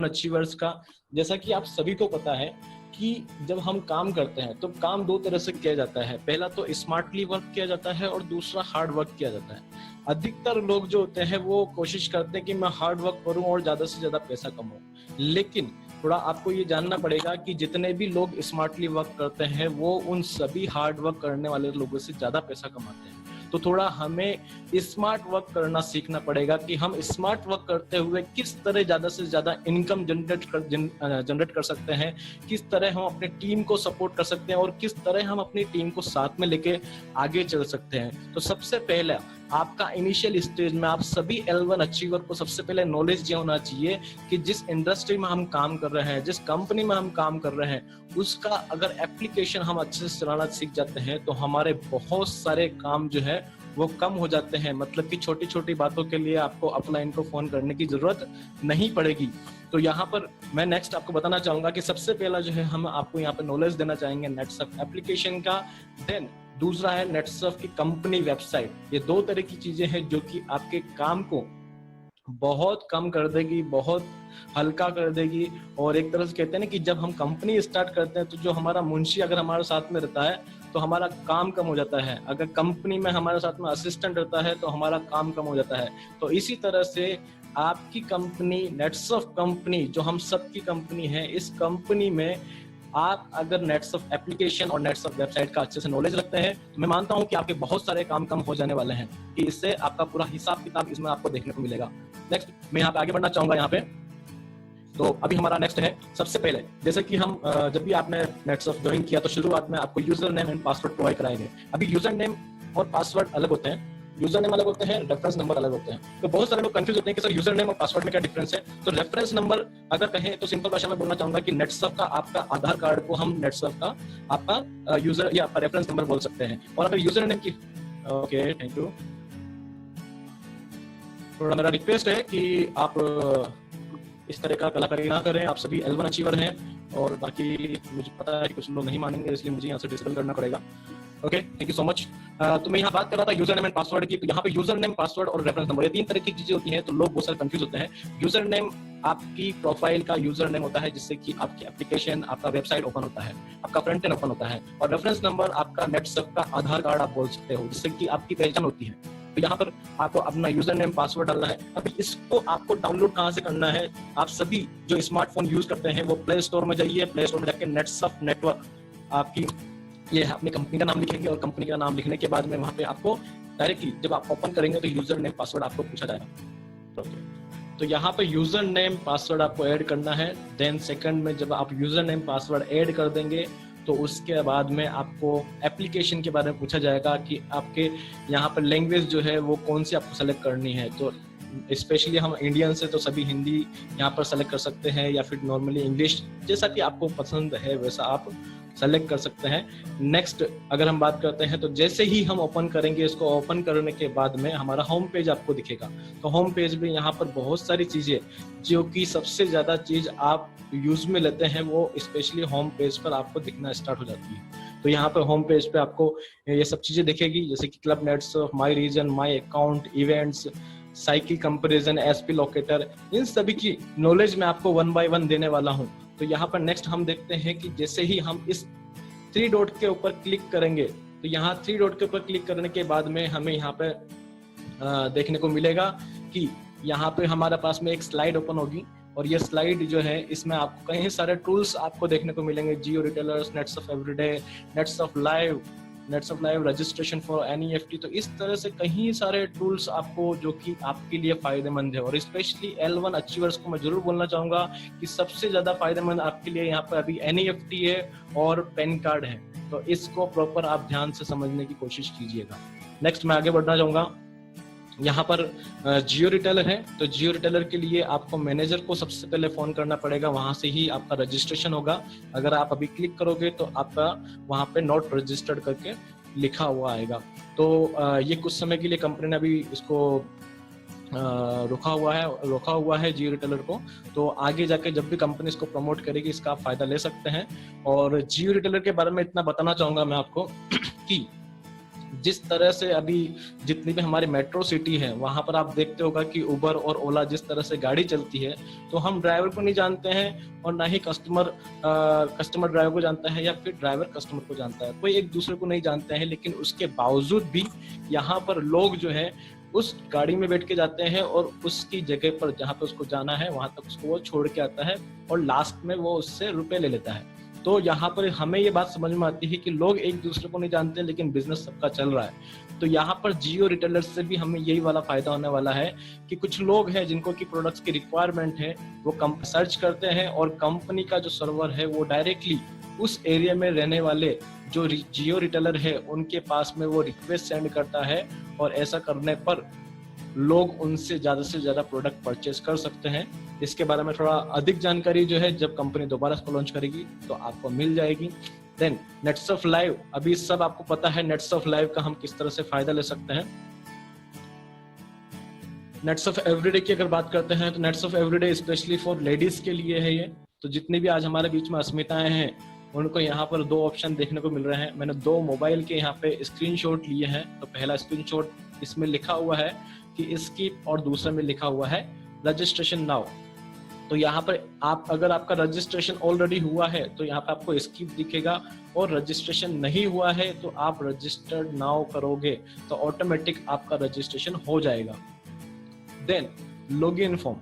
Achievers का, जैसा कि आप सभी को पता है कि जब हम काम करते हैं तो काम दो तरह से किया जाता है। पहला तो स्मार्टली वर्क किया जाता है और दूसरा हार्ड वर्क किया जाता है। अधिकतर लोग जो होते हैं वो कोशिश करते हैं कि मैं हार्ड वर्क करूं और ज्यादा से ज्यादा पैसा कमाऊं, लेकिन थोड़ा आपको ये जानना पड़ेगा कि जितने भी लोग स्मार्टली वर्क करते हैं वो उन सभी हार्ड वर्क करने वाले लोगों से ज्यादा पैसा कमाते हैं। तो थोड़ा हमें स्मार्ट वर्क करना सीखना पड़ेगा कि हम स्मार्ट वर्क करते हुए किस तरह ज्यादा से ज्यादा इनकम जनरेट कर सकते हैं, किस तरह हम अपने टीम को सपोर्ट कर सकते हैं और किस तरह हम अपनी टीम को साथ में लेके आगे चल सकते हैं। तो सबसे पहले आपका इनिशियल स्टेज में आप सभी L1 अचीवर को सबसे पहले नॉलेज ये होना चाहिए कि जिस इंडस्ट्री में हम काम कर रहे हैं, जिस कंपनी में हम काम कर रहे हैं, उसका अगर एप्लीकेशन हम अच्छे से चलाना सीख जाते हैं तो हमारे बहुत सारे काम जो है वो कम हो जाते हैं। मतलब कि छोटी छोटी बातों के लिए आपको अपलाइन को फोन करने की जरूरत नहीं पड़ेगी। तो यहाँ पर मैं नेक्स्ट आपको बताना चाहूंगा कि सबसे पहला जो है हम आपको यहाँ पे नॉलेज देना चाहेंगे नेटसर्फ एप्लीकेशन का। देन दूसरा है नेटसर्फ की कंपनी वेबसाइट। ये दो तरह की चीजें हैं जो कि आपके काम को बहुत कम कर देगी, बहुत हल्का कर देगी। और एक तरह से कहते हैं ना कि जब हम कंपनी स्टार्ट करते हैं तो जो हमारा मुंशी अगर हमारे साथ में रहता है तो हमारा काम कम हो जाता है, अगर कंपनी में हमारे साथ में असिस्टेंट रहता है तो हमारा काम कम हो जाता है। तो इसी तरह से आपकी कंपनी नेटसर्फ कंपनी जो हम सबकी कंपनी है, इस कंपनी में आप अगर नेटसर्फ एप्लीकेशन और नेटसर्फ वेबसाइट का अच्छे से नॉलेज रखते हैं तो मैं मानता हूं कि आपके बहुत सारे काम कम हो जाने वाले हैं, कि इससे आपका पूरा हिसाब किताब इसमें आपको देखने को मिलेगा। नेक्स्ट मैं यहाँ पे आगे बढ़ना चाहूंगा। यहाँ पे तो अभी हमारा नेक्स्ट है, सबसे पहले जैसे कि हम जब भी आपने नेटसर्फ ज्वाइन किया तो शुरुआत में आपको user name and password provide कराएंगे। अभी यूजर नेम और पासवर्ड अलग होते हैं, यूजर नेम अलग होते हैं, रेफरेंस नंबर अलग होते हैं। तो बहुत सारे लोग कंफ्यूज होते हैं कि सर यूजर नेम और पासवर्ड में क्या डिफरेंस है। तो रेफरेंस नंबर अगर कहें तो सिंपल भाषा में बोलना चाहूंगा कि नेटसर्फ का आपका आधार कार्ड को हम नेटसर्फ का आपका यूजर या आपका रेफरेंस नंबर बोल सकते हैं। और अगर यूजर नेम की ओके थैंक यू, थोड़ा मेरा रिक्वेस्ट है कि आप इस तरह का कलाकारी ना करें। आप सभी L1 अचीवर हैं और बाकी मुझे पता है कि कुछ लोग नहीं मानेंगे, इसलिए मुझे यहाँ से डिसेबल करना पड़ेगा। Okay thank you so much. तो मैं यहाँ बात कर रहा था यूजर नेम एंड पासवर्ड की। तो यहाँ पे यूजर नेम, पासवर्ड और रेफरेंस नंबर, ये तीन तरह की चीजें होती हैं। तो लोग बहुत सारे कंफ्यूज होते हैं। यूजर नेम आपकी प्रोफाइल का यूजर नेम होता है जिससे कि आपकी एप्लीकेशन, आपका वेबसाइट ओपन होता है, आपका फ्रंट एंड ओपन होता है। और रेफरेंस नंबर आपका नेटसर्फ का आधार कार्ड आप बोल सकते हो, जिससे कि आपकी पहचान होती है। तो यहाँ पर आपको अपना यूजर नेम पासवर्ड डालना है। अभी इसको आपको डाउनलोड कहाँ से करना है? आप सभी जो स्मार्टफोन यूज करते हैं वो प्ले स्टोर में जाइए, प्ले स्टोर में जाके नेटसर्फ नेटवर्क आपकी ये अपनी कंपनी का नाम लिखेंगे और कंपनी का नाम लिखने के बाद में वहां पे आपको डायरेक्टली जब आप ओपन करेंगे तो यूजर नेम पासवर्ड आपको पूछा जाएगा। तो यहाँ पे यूजर नेम पासवर्ड आपको ऐड करना है। देन सेकंड में जब आप यूजर नेम पासवर्ड ऐड कर देंगे तो उसके बाद में आपको एप्लीकेशन के बारे में पूछा जाएगा कि आपके यहाँ पर लैंग्वेज जो है वो कौन सी आपको सेलेक्ट करनी है। तो स्पेशली हम इंडियन से तो सभी हिंदी यहाँ पर सेलेक्ट कर सकते हैं या फिर नॉर्मली इंग्लिश, जैसा कि आपको पसंद है वैसा आप सेलेक्ट कर सकते हैं। नेक्स्ट अगर हम बात करते हैं तो जैसे ही हम ओपन करेंगे, इसको ओपन करने के बाद में हमारा होम पेज आपको दिखेगा। तो होम पेज में यहाँ पर बहुत सारी चीजें जो कि सबसे ज्यादा चीज आप यूज में लेते हैं वो स्पेशली होम पेज पर आपको दिखना स्टार्ट हो जाती है। तो यहाँ पर होम पेज पे आपको ये सब चीजें दिखेगी, जैसे कि club Netsurf, my region, my account, events, cycle comparison, SP locator, इन सभी की नॉलेज मैं आपको 1 बाय 1 देने वाला हूँ। तो यहाँ पर नेक्स्ट हम देखते हैं कि जैसे ही हम इस 3 डॉट के ऊपर क्लिक करेंगे तो यहाँ 3 डॉट के ऊपर क्लिक करने के बाद में हमें यहाँ पे देखने को मिलेगा कि यहाँ पे हमारे पास में एक स्लाइड ओपन होगी और ये स्लाइड जो है इसमें आपको कई सारे टूल्स आपको देखने को मिलेंगे। Jio retailers, Netsurf everyday, Netsurf live registration for NEFT. तो इस तरह से कई सारे टूल्स आपको जो कि आपके लिए फायदेमंद है। और स्पेशली L1 अचीवर्स को मैं जरूर बोलना चाहूंगा कि सबसे ज्यादा फायदेमंद आपके लिए यहाँ पर अभी एनईएफटी है और पैन कार्ड है। तो इसको प्रॉपर आप ध्यान से समझने की कोशिश कीजिएगा। नेक्स्ट मैं आगे बढ़ना चाहूंगा। यहाँ पर जियो रिटेलर है, तो जियो रिटेलर के लिए आपको मैनेजर को सबसे पहले फोन करना पड़ेगा, वहां से ही आपका रजिस्ट्रेशन होगा। अगर आप अभी क्लिक करोगे तो आपका वहां पे नॉट रजिस्टर्ड करके लिखा हुआ आएगा। तो ये कुछ समय के लिए कंपनी ने अभी इसको रोका हुआ है जियो रिटेलर को। तो आगे जाके जब भी कंपनी इसको प्रमोट करेगी इसका आप फायदा ले सकते हैं। और जियो रिटेलर के बारे में इतना बताना चाहूंगा मैं आपको कि जिस तरह से अभी जितनी भी हमारी मेट्रो सिटी है वहां पर आप देखते होगा कि उबर और ओला जिस तरह से गाड़ी चलती है, तो हम ड्राइवर को नहीं जानते हैं और ना ही कस्टमर ड्राइवर को जानता है या फिर ड्राइवर कस्टमर को जानता है, कोई एक दूसरे को नहीं जानते हैं। लेकिन उसके बावजूद भी यहाँ पर लोग जो है उस गाड़ी में बैठ के जाते हैं और उसकी जगह पर जहाँ पे उसको जाना है वहां तक उसको वो छोड़ के आता है और लास्ट में वो उससे रुपए ले लेता है। तो यहाँ पर हमें ये बात समझ में आती है कि लोग एक दूसरे को नहीं जानते लेकिन बिजनेस सबका चल रहा है। तो यहाँ पर जियो रिटेलर से भी हमें यही वाला फायदा होने वाला है कि कुछ लोग हैं जिनको की प्रोडक्ट्स की रिक्वायरमेंट है, वो सर्च करते हैं और कंपनी का जो सर्वर है वो डायरेक्टली उस एरिया में रहने वाले जो जियो रिटेलर है उनके पास में वो रिक्वेस्ट सेंड करता है और ऐसा करने पर लोग उनसे ज्यादा प्रोडक्ट परचेस कर सकते हैं। इसके बारे में थोड़ा अधिक जानकारी जो है जब कंपनी दोबारा इसको लॉन्च करेगी तो आपको मिल जाएगी। देन नेटसर्फ लाइव, अभी सब आपको पता है नेटसर्फ लाइव का हम किस तरह से फायदा ले सकते हैं। नेटसर्फ एवरीडे की अगर बात करते हैं तो Netsurf everyday specially for ladies के लिए है ये। तो जितनी भी आज हमारे बीच में अस्मिताएं हैं उनको यहाँ पर 2 ऑप्शन देखने को मिल रहे हैं। मैंने 2 मोबाइल के यहाँ पे स्क्रीनशॉट लिए हैं। तो पहला स्क्रीनशॉट इसमें लिखा हुआ है कि स्किप और दूसरे में लिखा हुआ है रजिस्ट्रेशन नाउ। तो यहाँ पर आप अगर आपका रजिस्ट्रेशन ऑलरेडी हुआ है तो यहाँ पे आपको स्किप दिखेगा और रजिस्ट्रेशन नहीं हुआ है तो आप रजिस्टर्ड नाउ करोगे तो ऑटोमेटिक आपका रजिस्ट्रेशन हो जाएगा। देन लॉगिन फॉर्म,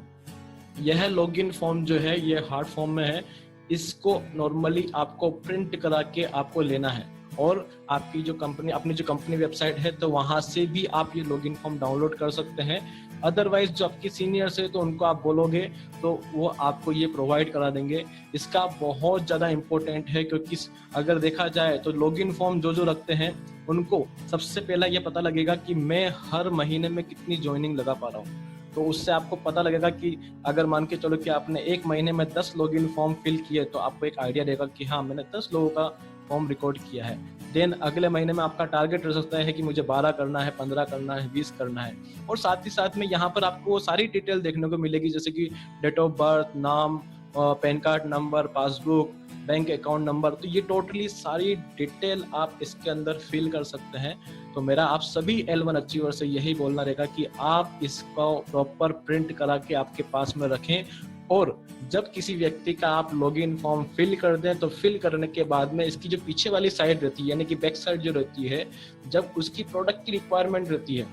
यह लॉगिन फॉर्म जो है ये हार्ड फॉर्म में है, इसको नॉर्मली आपको प्रिंट करा के आपको लेना है और आपकी जो कंपनी अपनी जो कंपनी वेबसाइट है तो वहां से भी आप ये लॉगिन फॉर्म डाउनलोड कर सकते हैं। अदरवाइज जो आपकी सीनियर्स है तो उनको आप बोलोगे तो वो आपको ये प्रोवाइड करा देंगे। इसका बहुत ज़्यादा इम्पोर्टेंट है क्योंकि अगर देखा जाए तो लॉगिन फॉर्म जो रखते हैं उनको सबसे पहला ये पता लगेगा कि मैं हर महीने में कितनी ज्वाइनिंग लगा पा रहा हूँ। तो उससे आपको पता लगेगा कि अगर मान के चलो कि आपने एक महीने में 10 लॉगिन फॉर्म फिल किए तो आपको एक आइडिया देगा कि हाँ मैंने 10 लोगों का फॉर्म रिकॉर्ड किया है। देन अगले महीने में आपका टारगेट रह सकता है कि मुझे 12 करना है, 15 करना है, 20 करना है। और साथ ही साथ में यहाँ पर आपको वो सारी डिटेल देखने को मिलेगी जैसे कि डेट ऑफ बर्थ, नाम, pan card number, passbook, bank account number. तो ये टोटली सारी डिटेल आप इसके अंदर फिल कर सकते हैं। तो मेरा आप सभी L1 अचीवर से यही बोलना रहेगा कि आप इसको प्रॉपर प्रिंट करा के आपके पास में रखें और जब किसी व्यक्ति का आप लॉगिन फॉर्म फिल कर दें तो फिल करने के बाद में इसकी जो पीछे वाली साइड रहती है यानी कि बैक साइड जो रहती है, जब उसकी प्रोडक्ट की रिक्वायरमेंट रहती है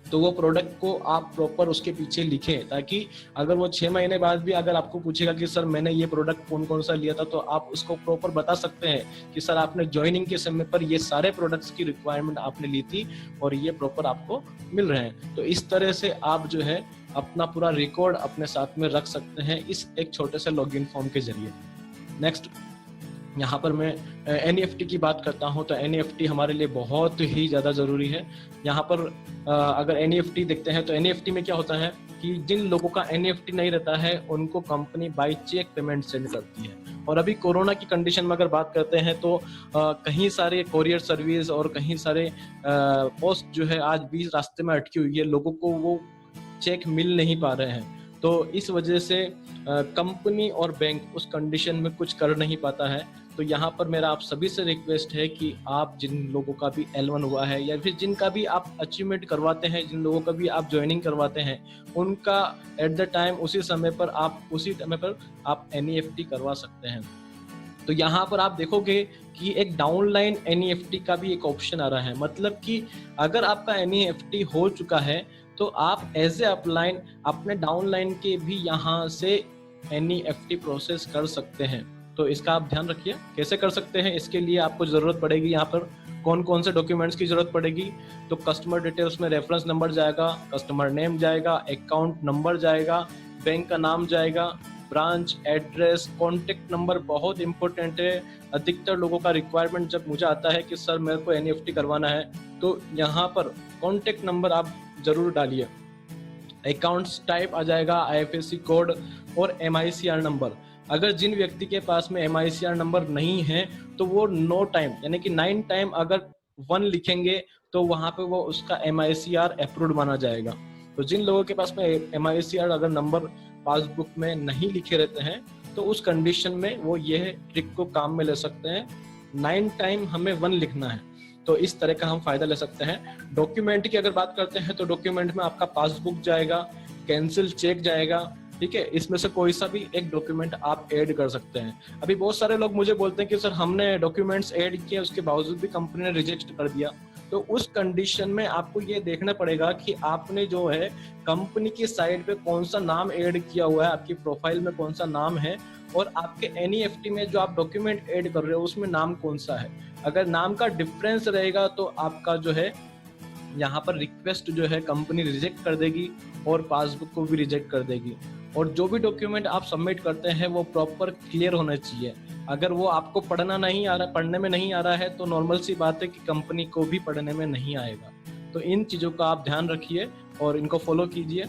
तो वो प्रोडक्ट को आप प्रॉपर उसके पीछे लिखें ताकि अगर वो 6 महीने बाद भी अगर आपको पूछेगा कि सर मैंने ये प्रोडक्ट कौन कौन सा लिया था तो आप उसको प्रॉपर बता सकते हैं कि सर आपने ज्वाइनिंग के समय पर ये सारे प्रोडक्ट्स की रिक्वायरमेंट आपने ली थी और ये प्रॉपर आपको मिल रहे हैं। तो इस तरह से आप जो है अपना पूरा रिकॉर्ड अपने साथ में रख सकते हैं इस एक छोटे से लॉगिन फॉर्म के जरिए। नेक्स्ट यहाँ पर मैं NFT की बात करता हूँ तो NFT हमारे लिए बहुत ही ज़्यादा ज़रूरी है। यहाँ पर अगर NFT देखते हैं तो NFT में क्या होता है कि जिन लोगों का NFT नहीं रहता है उनको company by cheque payment send करती है। और अभी कोरोना की कंडीशन में अगर बात करते हैं तो कहीं सारे कोरियर सर्विस और कहीं सारे पोस्ट जो है आज बीच रास्ते में अटकी हुई है, लोगों को वो चेक मिल नहीं पा रहे हैं। तो इस वजह से कंपनी और बैंक उस कंडीशन में कुछ कर नहीं पाता है। तो यहाँ पर मेरा आप सभी से रिक्वेस्ट है कि आप जिन लोगों का भी L1 हुआ है या फिर जिनका भी आप अचीवमेंट करवाते हैं, जिन लोगों का भी आप ज्वाइनिंग करवाते हैं, उनका एट द टाइम उसी समय पर आप NEFT करवा सकते हैं। तो यहाँ पर आप देखोगे कि एक डाउनलाइन NEFT का भी एक ऑप्शन आ रहा है। मतलब कि अगर आपका NEFT हो चुका है तो आप एज ए अपलाइन अपने डाउनलाइन के भी यहाँ से NEFT प्रोसेस कर सकते हैं। तो इसका आप ध्यान रखिए कैसे कर सकते हैं। इसके लिए आपको जरूरत पड़ेगी यहाँ पर कौन कौन से डॉक्यूमेंट्स की जरूरत पड़ेगी। तो कस्टमर डिटेल्स में रेफरेंस नंबर जाएगा, कस्टमर नेम जाएगा, अकाउंट नंबर जाएगा, बैंक का नाम जाएगा, ब्रांच एड्रेस, कॉन्टेक्ट नंबर बहुत इंपॉर्टेंट है। अधिकतर लोगों का रिक्वायरमेंट जब मुझे आता है कि सर मेरे को NEFT करवाना है तो यहाँ पर कॉन्टेक्ट नंबर आप जरूर डालिए। अकाउंट्स टाइप आ जाएगा, IFSC कोड और MICR नंबर। अगर जिन व्यक्ति के पास में MICR नंबर नहीं है तो वो नो टाइम यानी कि 9 टाइम अगर 1 लिखेंगे तो वहां पे वो उसका MICR अप्रूव्ड माना जाएगा। तो जिन लोगों के पास में MICR अगर नंबर पासबुक में नहीं लिखे रहते हैं तो उस कंडीशन में वो ये ट्रिक को काम में ले सकते हैं। 9 टाइम हमें 1 लिखना है। तो इस तरह का हम फायदा ले सकते हैं। डॉक्यूमेंट की अगर बात करते हैं तो डॉक्यूमेंट में आपका पासबुक जाएगा, कैंसिल चेक जाएगा, ठीक है, इसमें से कोई सा भी एक डॉक्यूमेंट आप ऐड कर सकते हैं। अभी बहुत सारे लोग मुझे बोलते हैं कि सर हमने डॉक्यूमेंट्स ऐड किए, उसके बावजूद भी कंपनी ने रिजेक्ट कर दिया। तो उस कंडीशन में आपको ये देखना पड़ेगा कि आपने जो है कंपनी की साइट पे कौन सा नाम ऐड किया हुआ है, आपकी प्रोफाइल में कौन सा नाम है, और आपके NEFT में जो आप डॉक्यूमेंट ऐड कर रहे हो उसमें नाम कौन सा है। अगर नाम का डिफरेंस रहेगा तो आपका जो है यहाँ पर रिक्वेस्ट जो है कंपनी रिजेक्ट कर देगी और पासबुक को भी रिजेक्ट कर देगी। और जो भी डॉक्यूमेंट आप सबमिट करते हैं वो प्रॉपर क्लियर होना चाहिए। अगर वो आपको पढ़ना नहीं आ रहा, पढ़ने में नहीं आ रहा है, तो नॉर्मल सी बात है कि कंपनी को भी पढ़ने में नहीं आएगा। तो इन चीज़ों का आप ध्यान रखिए और इनको फॉलो कीजिए।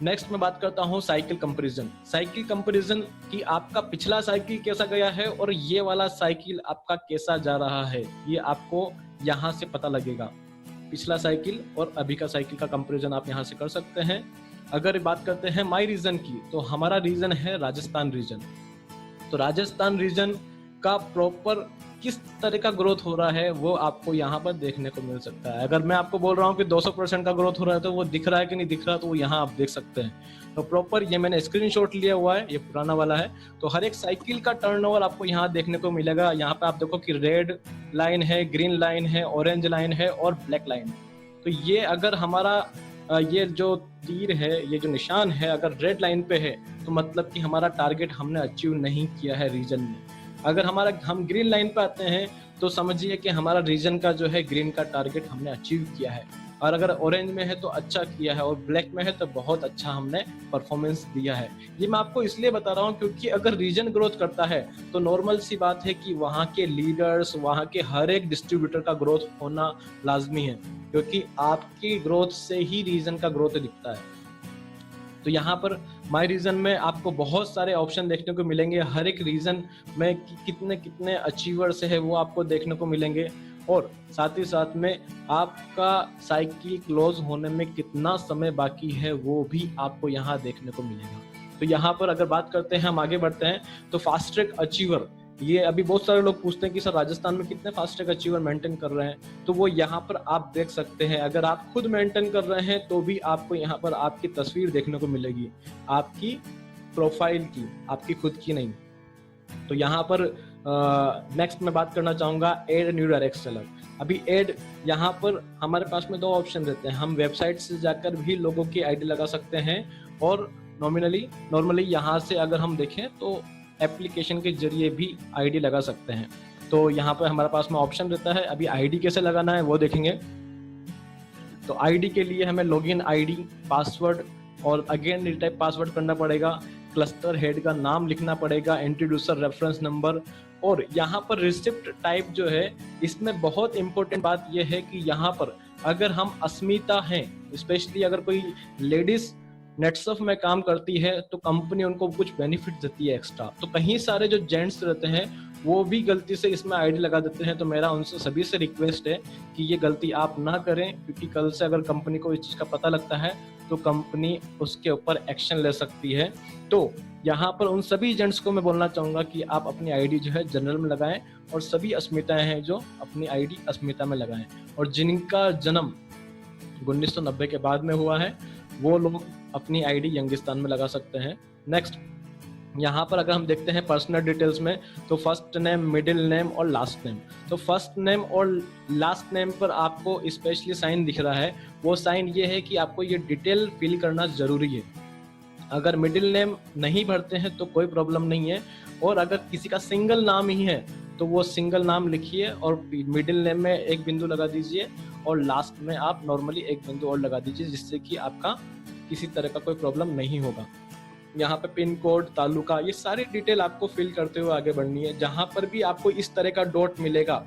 नेक्स्ट मैं बात करता हूँ साइकिल कंपैरिजन। साइकिल कंपैरिजन कि आपका पिछला साइकिल कैसा गया है और ये वाला साइकिल आपका कैसा जा रहा है, ये आपको यहाँ से पता लगेगा। पिछला साइकिल और अभी का साइकिल का कंपैरिजन आप यहाँ से कर सकते हैं। अगर बात करते हैं माई रीजन की, तो हमारा रीजन है राजस्थान रीजन। तो राजस्थान रीजन का प्रॉपर किस तरह का ग्रोथ हो रहा है वो आपको यहाँ पर देखने को मिल सकता है। अगर मैं आपको बोल रहा हूँ कि 200% का ग्रोथ हो रहा है तो वो दिख रहा है कि नहीं दिख रहा, तो वो यहाँ आप देख सकते हैं। तो प्रॉपर ये मैंने स्क्रीनशॉट लिया हुआ है, ये पुराना वाला है। तो हर एक साइकिल का टर्नओवर आपको यहाँ देखने को मिलेगा। यहाँ पे आप देखो कि रेड लाइन है, ग्रीन लाइन है, ऑरेंज लाइन है और ब्लैक लाइन। तो ये अगर हमारा ये जो तीर है, ये जो निशान है, अगर रेड लाइन पे है तो मतलब कि हमारा टारगेट हमने अचीव नहीं किया है रीजन में। अगर हम ग्रीन लाइन पे आते हैं तो समझिए कि हमारा रीजन का जो है ग्रीन का टारगेट हमने अचीव किया है। और अगर ऑरेंज में है तो अच्छा किया है, और ब्लैक में है तो बहुत अच्छा हमने परफॉर्मेंस दिया है। ये मैं आपको इसलिए बता रहा हूँ क्योंकि अगर रीजन ग्रोथ करता है तो नॉर्मल सी बात है कि वहाँ के लीडर्स, वहाँ के हर एक डिस्ट्रीब्यूटर का ग्रोथ होना लाजमी है, क्योंकि आपकी ग्रोथ से ही रीजन का ग्रोथ दिखता है। तो यहाँ पर माई रीजन में आपको बहुत सारे ऑप्शन देखने को मिलेंगे। हर एक रीजन में कितने कितने अचीवर्स है वो आपको देखने को मिलेंगे, और साथ ही साथ में आपका साइकिल क्लोज होने में कितना समय बाकी है वो भी आपको यहाँ देखने को मिलेगा। तो यहाँ पर अगर बात करते हैं, हम आगे बढ़ते हैं, तो फास्ट ट्रैक अचीवर, ये अभी बहुत सारे लोग पूछते हैं कि सर राजस्थान में कितने फास्ट ट्रैक अचीवर मेंटेन कर रहे हैं, तो वो यहाँ पर आप देख सकते हैं। अगर आप खुद मेंटेन कर रहे हैं तो भी आपको यहाँ पर आपकी तस्वीर देखने को मिलेगी, आपकी प्रोफाइल की, आपकी खुद की नहीं। तो यहाँ पर नेक्स्ट मैं बात करना चाहूंगा एड न्यू डायरेक्ट सेलर। अभी एड यहाँ पर हमारे पास में 2 ऑप्शन रहते हैं। हम वेबसाइट से जाकर भी लोगों की आईडी लगा सकते हैं, और नॉर्मली यहाँ से अगर हम देखें तो एप्लीकेशन के जरिए भी आईडी लगा सकते हैं। तो यहाँ पर हमारे पास में ऑप्शन रहता है। अभी आईडी कैसे लगाना है वो देखेंगे। तो आईडी के लिए हमें लॉगिन आईडी, पासवर्ड और अगेन रिटाइप पासवर्ड करना पड़ेगा, क्लस्टर हेड का नाम लिखना पड़ेगा, इंट्रोड्यूसर रेफरेंस नंबर, और यहाँ पर रिसिप्ट टाइप जो है, इसमें बहुत इंपॉर्टेंट बात यह है कि यहाँ पर अगर हम अस्मिता हैं, स्पेशली अगर कोई लेडीज नेटसर्फ में काम करती है तो कंपनी उनको कुछ बेनिफिट देती है एक्स्ट्रा। तो कहीं सारे जो जेंट्स रहते हैं वो भी गलती से इसमें आईडी लगा देते हैं। तो मेरा उनसे सभी से रिक्वेस्ट है कि ये गलती आप ना करें, क्योंकि कल से अगर कंपनी को इस चीज़ का पता लगता है तो कंपनी उसके ऊपर एक्शन ले सकती है। तो यहाँ पर उन सभी एजेंट्स को मैं बोलना चाहूँगा कि आप अपनी आईडी जो है जनरल में लगाएं, और सभी अस्मिताएं हैं जो अपनी आईडी अस्मिता में लगाएं, और जिनका जन्म 1990 के बाद में हुआ है वो लोग अपनी आईडी यंगिस्तान में लगा सकते हैं। नेक्स्ट यहाँ पर अगर हम देखते हैं पर्सनल डिटेल्स में, तो फर्स्ट नेम, मिडिल नेम और लास्ट नेम। तो फर्स्ट नेम और लास्ट नेम पर आपको स्पेशली साइन दिख रहा है, वो साइन ये है कि आपको ये डिटेल फिल करना जरूरी है। अगर मिडिल नेम नहीं भरते हैं तो कोई प्रॉब्लम नहीं है, और अगर किसी का सिंगल नाम ही है तो वो सिंगल नाम लिखिए और मिडिल नेम में एक बिंदु लगा दीजिए, और लास्ट में आप नॉर्मली एक बिंदु और लगा दीजिए, जिससे कि आपका किसी तरह का कोई प्रॉब्लम नहीं होगा। यहाँ पे पिन कोड, तालुका, ये सारी डिटेल आपको फिल करते हुए आगे बढ़नी है। जहाँ पर भी आपको इस तरह का डॉट मिलेगा,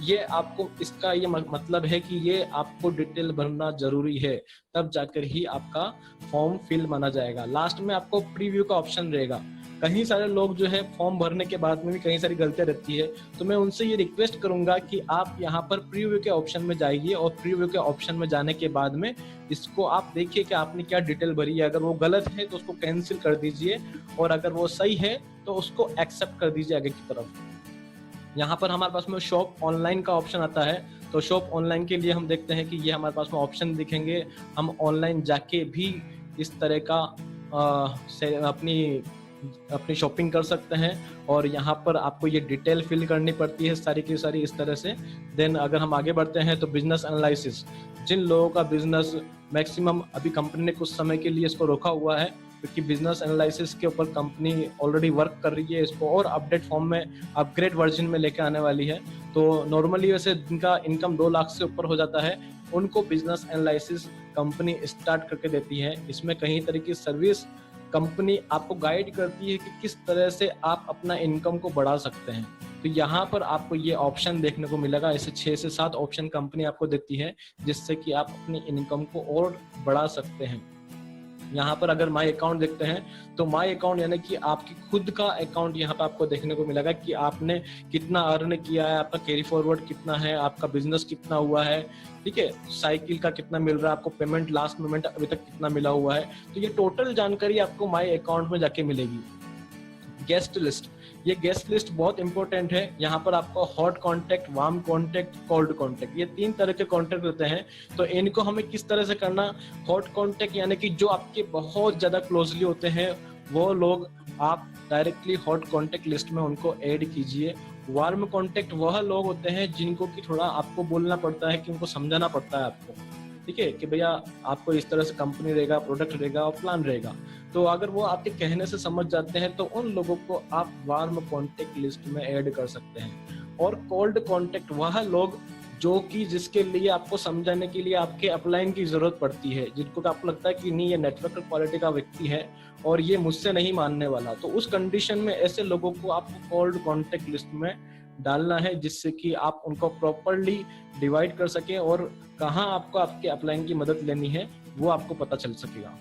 ये आपको इसका ये मतलब है कि ये आपको डिटेल भरना जरूरी है, तब जाकर ही आपका फॉर्म फिल माना जाएगा। लास्ट में आपको प्रीव्यू का ऑप्शन रहेगा। कहीं सारे लोग जो है फॉर्म भरने के बाद में भी कई सारी गलतियां रहती है, तो मैं उनसे ये रिक्वेस्ट करूंगा कि आप यहाँ पर प्रीव्यू के ऑप्शन में जाइए, और प्रीव्यू के ऑप्शन में जाने के बाद में इसको आप देखिए कि आपने क्या डिटेल भरी है। अगर वो गलत है तो उसको कैंसिल कर दीजिए, और अगर वो सही है तो उसको एक्सेप्ट कर दीजिए आगे की तरफ। यहाँ पर हमारे पास में शॉप ऑनलाइन का ऑप्शन आता है, तो शॉप ऑनलाइन के लिए हम देखते हैं कि ये हमारे पास में ऑप्शन दिखेंगे। हम ऑनलाइन जाके भी इस तरह का अपनी शॉपिंग कर सकते हैं, और यहाँ पर आपको ये डिटेल फिल करनी पड़ती है सारी की सारी इस तरह से। देन अगर हम आगे बढ़ते हैं तो बिजनेस एनालिसिस, जिन लोगों का बिजनेस मैक्सिमम अभी कंपनी ने कुछ समय के लिए इसको रोका हुआ है क्योंकि बिजनेस एनालिसिस के ऊपर कंपनी ऑलरेडी वर्क कर रही है, इसको और अपडेट फॉर्म में अपग्रेड वर्जन में लेकर आने वाली है। तो नॉर्मली वैसे जिनका इनकम 2 लाख से ऊपर हो जाता है उनको बिजनेस एनालिसिस कंपनी स्टार्ट करके देती है। इसमें कई तरह की सर्विस कंपनी आपको गाइड करती है कि किस तरह से आप अपना इनकम को बढ़ा सकते हैं। तो यहाँ पर आपको ये ऑप्शन देखने को मिलेगा, ऐसे 6 से 7 ऑप्शन कंपनी आपको देती है जिससे कि आप अपनी इनकम को और बढ़ा सकते हैं। यहाँ पर अगर माई अकाउंट देखते हैं तो माई अकाउंट यानी कि आपकी खुद का अकाउंट यहाँ पे आपको देखने को मिलेगा कि आपने कितना अर्न किया है, आपका कैरी फॉरवर्ड कितना है, आपका बिजनेस कितना हुआ है, ठीक है, साइकिल का कितना मिल रहा है, आपको पेमेंट लास्ट मोमेंट अभी तक कितना मिला हुआ है। तो ये टोटल जानकारी आपको माई अकाउंट में जाके मिलेगी। गेस्ट लिस्ट, ये गेस्ट लिस्ट बहुत इंपॉर्टेंट है। यहाँ पर आपको hot contact, warm contact, cold contact, ये 3 तरह के कॉन्टेक्ट रहते हैं। तो इनको हमें किस तरह से करना, हॉट कॉन्टेक्ट यानी कि जो आपके बहुत ज्यादा क्लोजली होते हैं वो लोग आप डायरेक्टली हॉट कॉन्टेक्ट लिस्ट में उनको ऐड कीजिए। वार्म कॉन्टेक्ट वह लोग होते हैं जिनको कि थोड़ा आपको बोलना पड़ता है, कि उनको समझाना पड़ता है आपको, ठीक है, कि भैया आपको इस तरह से कंपनी रहेगा, प्रोडक्ट रहेगा और प्लान रहेगा। तो अगर वो आपके कहने से समझ जाते हैं तो उन लोगों को आप वार्म कॉन्टेक्ट लिस्ट में ऐड कर सकते हैं। और कोल्ड कॉन्टेक्ट वह लोग जो कि जिसके लिए आपको समझाने के लिए आपके अपलाइन की जरूरत पड़ती है, जिनको आपको लगता है कि नहीं ये नेटवर्क क्वालिटी का व्यक्ति है और ये मुझसे नहीं मानने वाला, तो उस कंडीशन में ऐसे लोगों को आपको कोल्ड कॉन्टेक्ट लिस्ट में डालना है, जिससे कि आप उनको प्रॉपरली डिवाइड कर सकें और कहाँ आपको आपके अपलाइन की मदद लेनी है वो आपको पता चल सकेगा।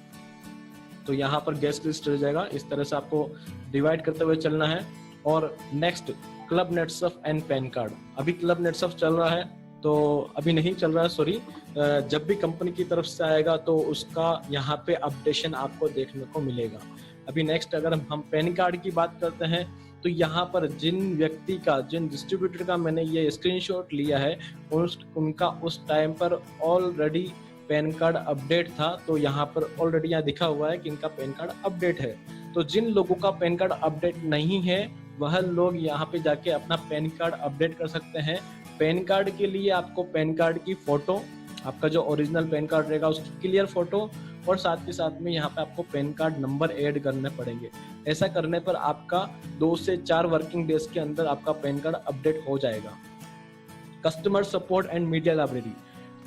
तो यहाँ पर गेस्ट लिस्ट रह जाएगा, इस तरह से आपको डिवाइड करते हुए चलना है। और next club Netsurf and PAN card. अभी क्लब नेटसर्फ चल रहा है, तो अभी नहीं चल रहा है, सॉरी, जब भी कंपनी की तरफ से आएगा तो उसका यहाँ पे अपडेशन आपको देखने को मिलेगा। अभी नेक्स्ट अगर हम पैन कार्ड की बात करते हैं तो यहाँ पर जिन व्यक्ति का, जिन डिस्ट्रीब्यूटर का मैंने ये स्क्रीनशॉट लिया है उनका उस टाइम पर ऑलरेडी पैन कार्ड अपडेट था, तो यहाँ पर ऑलरेडी यहाँ दिखा हुआ है कि इनका पैन कार्ड अपडेट है। तो जिन लोगों का पैन कार्ड अपडेट नहीं है वह लोग यहाँ पे जाके अपना पैन कार्ड अपडेट कर सकते हैं। पैन कार्ड के लिए आपको पैन कार्ड की फोटो, आपका जो ओरिजिनल पैन कार्ड रहेगा उसकी क्लियर फोटो, और साथ के साथ में यहाँ पे आपको पैन कार्ड नंबर ऐड करने पड़ेंगे। ऐसा करने पर आपका 2 से 4 वर्किंग डेज के अंदर आपका पैन कार्ड अपडेट हो जाएगा। Customer support and media library,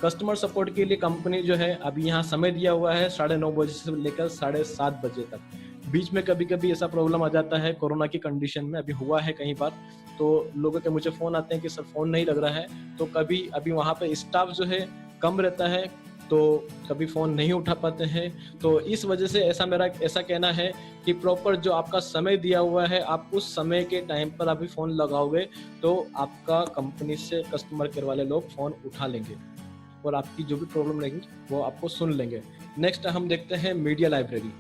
customer support के लिए कंपनी जो है अभी यहाँ समय दिया हुआ है 9:30 बजे से लेकर 7:30 बजे तक। बीच में कभी कभी ऐसा प्रॉब्लम आ जाता है, कोरोना की कंडीशन में अभी हुआ है कई बार, तो लोगों के मुझे फोन आते हैं कि सर फोन नहीं लग रहा है, तो कभी अभी वहाँ पे स्टाफ जो है कम रहता है तो कभी फोन नहीं उठा पाते हैं। तो इस वजह से मेरा ऐसा कहना है कि प्रॉपर जो आपका समय दिया हुआ है आप उस समय के टाइम पर अभी फोन लगाओगे तो आपका कंपनी से कस्टमर केयर वाले लोग फोन उठा लेंगे और आपकी जो भी प्रॉब्लम रहेगी वो आपको सुन लेंगे। नेक्स्ट हम देखते हैं मीडिया लाइब्रेरी।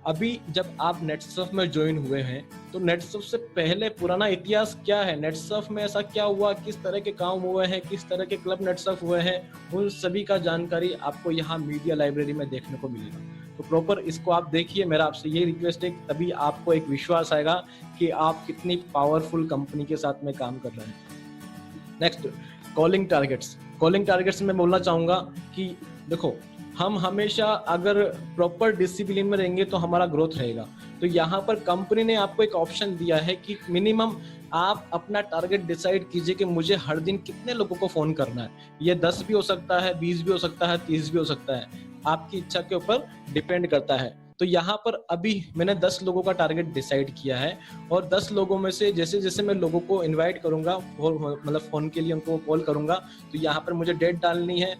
अभी जब आप नेटसर्फ में ज्वाइन हुए हैं तो नेटसर्फ से पहले पुराना इतिहास क्या है, नेटसर्फ में ऐसा क्या हुआ, किस तरह के काम हुए हैं, किस तरह के क्लब नेटसर्फ हुए हैं, उन सभी का जानकारी आपको यहाँ मीडिया लाइब्रेरी में देखने को मिलेगा। तो प्रॉपर इसको आप देखिए, मेरा आपसे ये रिक्वेस्ट है, तभी आपको एक विश्वास आएगा कि आप कितनी पावरफुल कंपनी के साथ में काम कर रहे हैं। Next calling targets. Calling targets में बोलना चाहूंगा कि देखो, हम हमेशा अगर प्रॉपर डिसिप्लिन में रहेंगे तो हमारा ग्रोथ रहेगा। तो यहाँ पर कंपनी ने आपको एक ऑप्शन दिया है कि मिनिमम आप अपना टारगेट डिसाइड कीजिए कि मुझे हर दिन कितने लोगों को फोन करना है। ये 10 भी हो सकता है, 20 भी हो सकता है, 30 भी हो सकता है, आपकी इच्छा के ऊपर डिपेंड करता है। तो यहाँ पर अभी मैंने 10 लोगों का टारगेट डिसाइड किया है और 10 लोगों में से जैसे जैसे मैं लोगों को इन्वाइट करूंगा, मतलब फोन के लिए उनको कॉल करूंगा, तो यहाँ पर मुझे डेट डालनी है,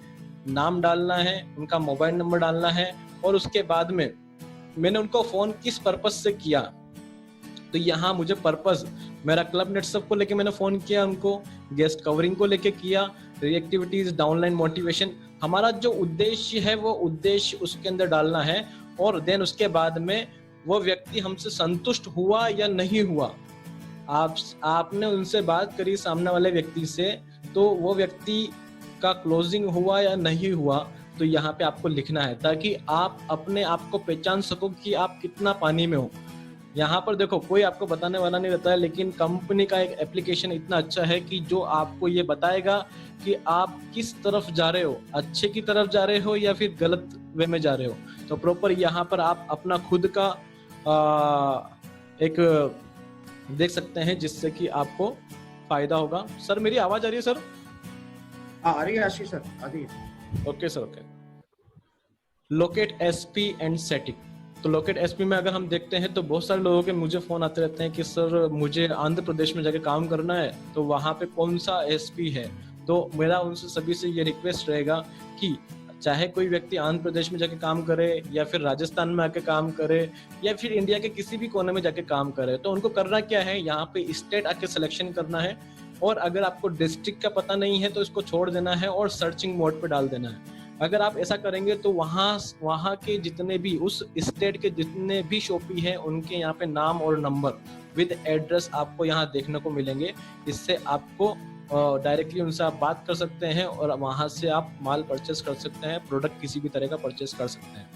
नाम डालना है, उनका मोबाइल नंबर डालना है और उसके बाद में मैंने उनको फोन किस पर्पस से किया। तो यहाँ मुझे पर्पस, मेरा क्लब नेटसर्फ को लेके मैंने फोन किया, उनको गेस्ट कवरिंग को लेके किया, रिएक्टिविटीज, डाउनलाइन मोटिवेशन, हमारा जो उद्देश्य है वो उद्देश्य उसके अंदर डालना है। और देन उसके बाद में वो व्यक्ति हमसे संतुष्ट हुआ या नहीं हुआ, आपने उनसे बात करी सामने वाले व्यक्ति से, तो वो व्यक्ति का क्लोजिंग हुआ या नहीं हुआ, तो यहाँ पे आपको लिखना है, ताकि आप अपने आप को पहचान सको कि आप कितना पानी में हो। यहाँ पर देखो, कोई आपको बताने वाला नहीं रहता है, लेकिन कंपनी का एक एप्लीकेशन इतना अच्छा है कि जो आपको ये बताएगा कि आप किस तरफ जा रहे हो, अच्छे की तरफ जा रहे हो या फिर गलत वे में जा रहे हो। तो प्रॉपर यहाँ पर आप अपना खुद का एक देख सकते हैं, जिससे कि आपको फायदा होगा। सर मेरी आवाज आ रही है सर? हाँ आ रही है आशीष सर, आ रही है। Okay sir, okay. Locate SP and setting. तो लोकेट एसपी में अगर हम देखते हैं तो बहुत सारे लोगों के मुझे फोन आते रहते हैं कि सर मुझे आंध्र प्रदेश में जाके काम करना है, तो वहां पे कौन सा एसपी है। तो मेरा उनसे सभी से ये रिक्वेस्ट रहेगा कि चाहे कोई व्यक्ति आंध्र प्रदेश में जाके काम करे या फिर राजस्थान में आके काम करे या फिर इंडिया के किसी भी कोने में जाके काम करे, तो उनको करना क्या है, यहाँ पे स्टेट आके सिलेक्शन करना है। और अगर आपको डिस्ट्रिक्ट का पता नहीं है तो इसको छोड़ देना है और सर्चिंग मोड पे डाल देना है। अगर आप ऐसा करेंगे तो वहाँ के जितने भी उस स्टेट के जितने भी शॉपी हैं, उनके यहाँ पे नाम और नंबर विद एड्रेस आपको यहाँ देखने को मिलेंगे। इससे आपको डायरेक्टली उनसे आप बात कर सकते हैं और वहाँ से आप माल परचेस कर सकते हैं, प्रोडक्ट किसी भी तरह का परचेस कर सकते हैं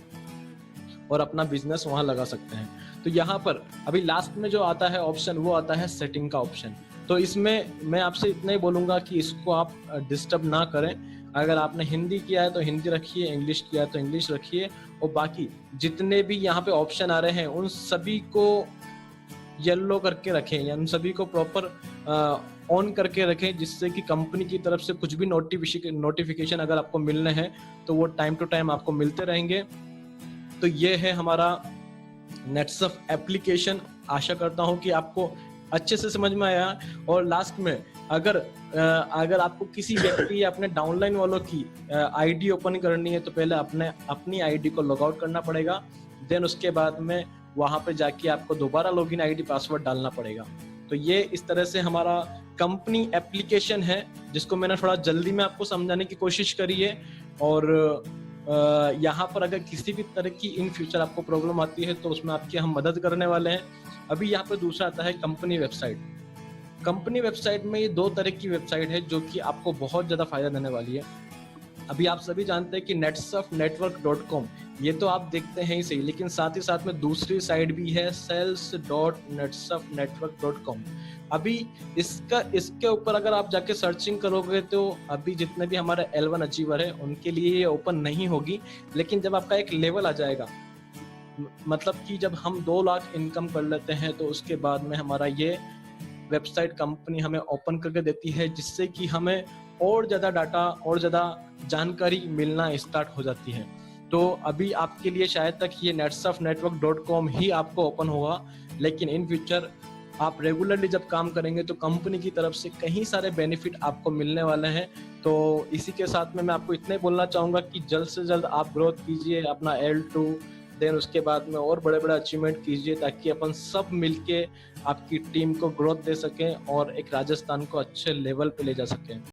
और अपना बिजनेस वहाँ लगा सकते हैं। तो यहाँ पर अभी लास्ट में जो आता है ऑप्शन, वो आता है सेटिंग का ऑप्शन। तो इसमें मैं आपसे इतना ही बोलूँगा कि इसको आप डिस्टर्ब ना करें। अगर आपने हिंदी किया है तो हिंदी रखिए, इंग्लिश किया है तो इंग्लिश रखिए, और बाकी जितने भी यहाँ पे ऑप्शन आ रहे हैं उन सभी को येलो करके रखें, या उन सभी को प्रॉपर ऑन करके रखें, जिससे कि कंपनी की तरफ से कुछ भी नोटिफिकेशन अगर आपको मिलने हैं तो वो टाइम टू टाइम आपको मिलते रहेंगे। तो ये है हमारा नेटसर्फ एप्लीकेशन। आशा करता हूँ कि आपको अच्छे से समझ में आया। और लास्ट में अगर आपको किसी व्यक्ति या अपने डाउनलाइन वालों की आईडी ओपन करनी है तो पहले अपनी आईडी को लॉग आउट करना पड़ेगा, देन उसके बाद में वहां पे जाके आपको दोबारा लॉगिन आईडी पासवर्ड डालना पड़ेगा। तो ये इस तरह से हमारा कंपनी एप्लीकेशन है, जिसको मैंने थोड़ा जल्दी में आपको समझाने की कोशिश करी है। और यहाँ पर अगर किसी भी तरह की इन फ्यूचर आपको प्रॉब्लम आती है तो उसमें आपकी हम मदद करने वाले हैं। अभी यहाँ पे दूसरा आता है कंपनी वेबसाइट। कंपनी वेबसाइट में ये दो तरह की वेबसाइट है जो कि आपको बहुत ज्यादा फायदा देने वाली है। अभी आप सभी जानते हैं कि netsurfnetwork.com, ये तो आप देखते हैं ही सही, लेकिन साथ ही साथ में दूसरी साइट भी है sales.netsurfnetwork.com। अभी इसके ऊपर अगर आप जाके सर्चिंग करोगे तो अभी जितने भी हमारे L1 अचीवर है उनके लिए ये ओपन नहीं होगी। लेकिन जब आपका एक लेवल आ जाएगा, मतलब कि जब हम 2 लाख इनकम कर लेते हैं, तो उसके बाद में हमारा ये वेबसाइट कंपनी हमें ओपन करके देती है, जिससे कि हमें और ज़्यादा डाटा और ज़्यादा जानकारी मिलना स्टार्ट हो जाती है। तो अभी आपके लिए शायद तक ये netsurfnetwork.com ही आपको ओपन होगा, लेकिन इन फ्यूचर आप रेगुलरली जब काम करेंगे तो कंपनी की तरफ से कई सारे बेनिफिट आपको मिलने वाले हैं। तो इसी के साथ में मैं आपको इतना ही बोलना चाहूँगा कि जल्द से जल्द आप ग्रोथ कीजिए अपना L2, देन उसके बाद में और बड़े बड़े अचीवमेंट कीजिए, ताकि अपन सब मिलके आपकी टीम को ग्रोथ दे सकें और एक राजस्थान को अच्छे लेवल पे ले जा सकें।